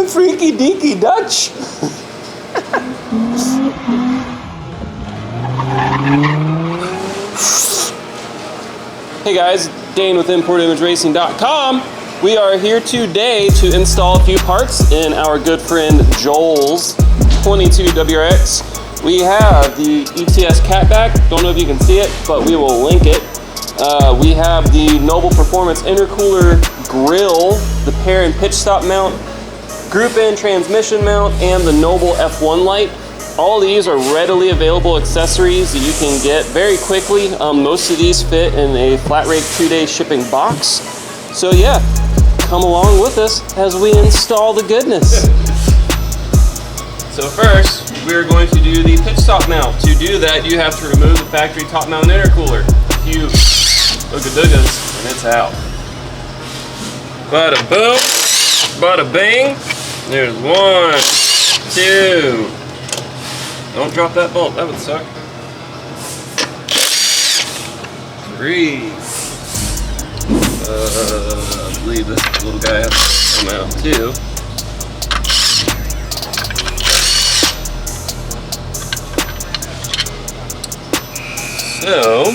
Freaky deaky Dutch. Hey guys, Dane with ImportImageRacing.com. We are here today to install a few parts in our good friend Joel's 22 WRX. We have the ETS catback. Don't know if you can see it, but we will link it. We have the Noble Performance intercooler grill, the Perrin pitch stop mount, group N transmission mount, and the Noble F1 light. All these are readily available accessories that you can get very quickly. Most of these fit in a flat rate 2-day shipping box. So yeah, come along with us as we install the goodness. So first, we're going to do the pitch stop mount. To do that, you have to remove the factory top mount intercooler. A few ooga-doogas, and it's out. Bada boom, bada bing. There's 1, 2. Don't drop that bolt, that would suck. 3. I believe this little guy has to come out too. So,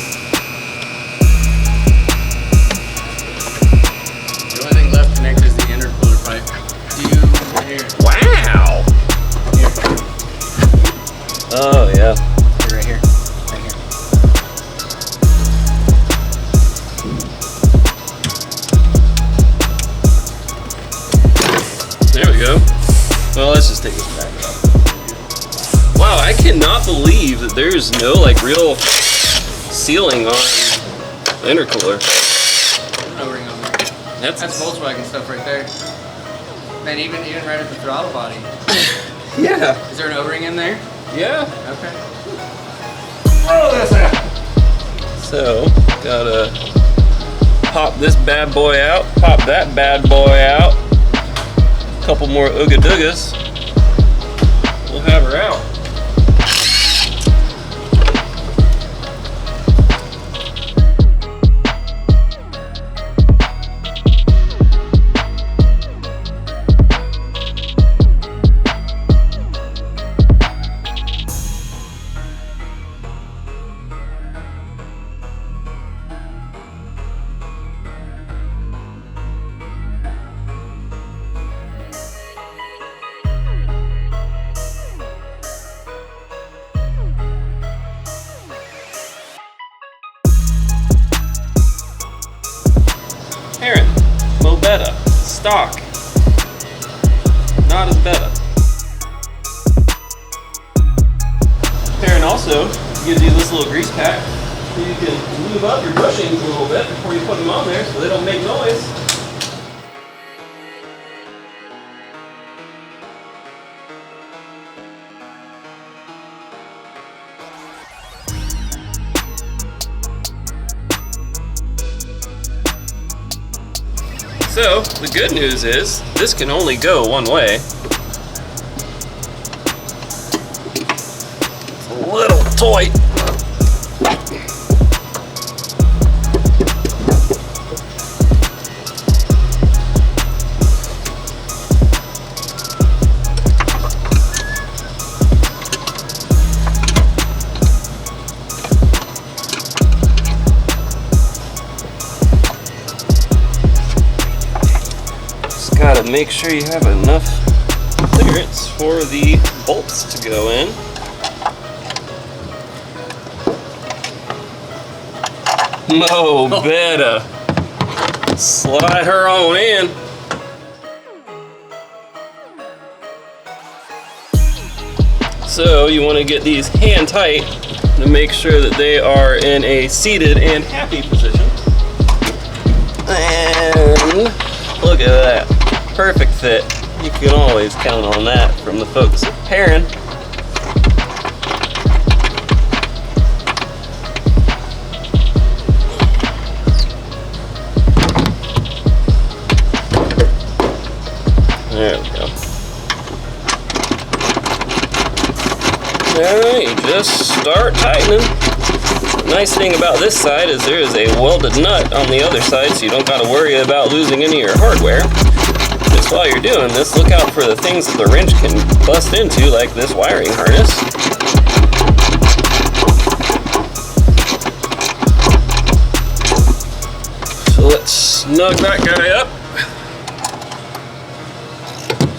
the only thing left connected is the intercooler pipe. Here. Wow! Here. Oh yeah. Right here. Right here. There we go. Well, let's just take this back up. Wow, I cannot believe that there's no like real sealing on the intercooler. O-ring on there. That's Volkswagen stuff right there. Man, even right at the throttle body. Yeah. Is there an O-ring in there? Yeah. Okay. Roll this out. So, gotta pop this bad boy out, pop that bad boy out. A couple more ooga-doogas. We'll have her out. Perrin, Mobetta, stock, not as beta. Perrin also gives you this little grease pack so you can lube up your bushings a little bit before you put them on there so they don't make noise. So, the good news is, this can only go one way. It's a little tight. Gotta make sure you have enough clearance for the bolts to go in. Mobetta. Slide her on in. So you want to get these hand tight to make sure that they are in a seated and happy position. And look at that. Perfect fit. You can always count on that from the folks at Perrin. There we go. Alright, you just start tightening. The nice thing about this side is there is a welded nut on the other side, so you don't got to worry about losing any of your hardware. notice while you're doing this, look out for the things that the wrench can bust into, like this wiring harness. So let's snug that guy up.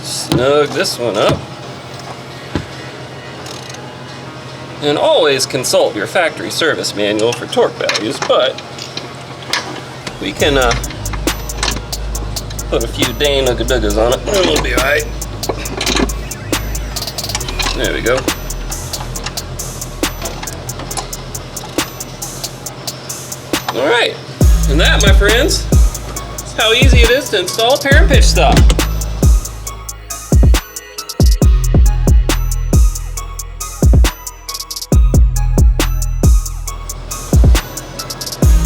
Snug this one up. And always consult your factory service manual for torque values, but we can put a few dang ugga-duggas on it and we'll be alright. There we go. Alright, and that, my friends, is how easy it is to install Perrin pitch stop.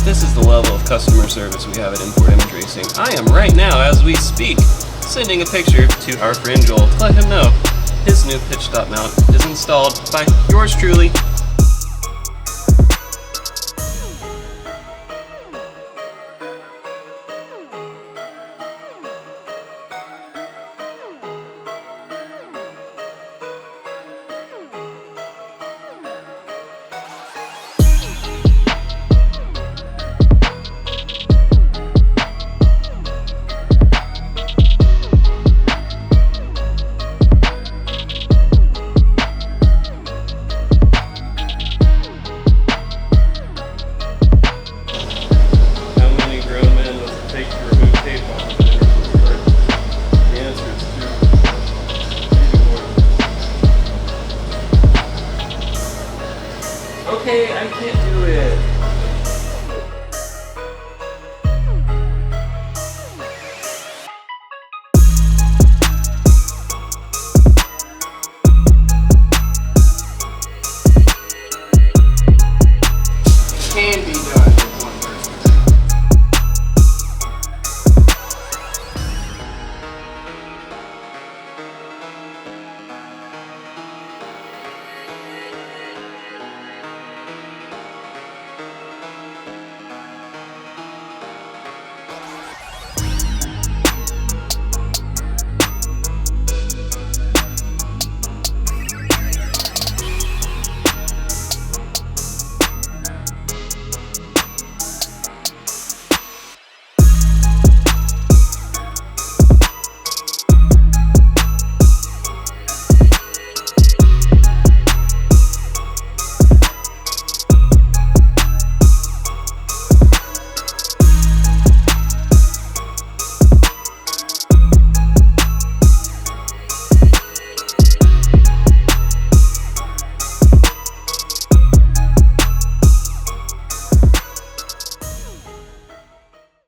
This is the level of customer service we have at Import Image Racing. I am right now, as we speak, sending a picture to our friend Joel to let him know his new pitch stop mount is installed by yours truly. Okay, I can't do it.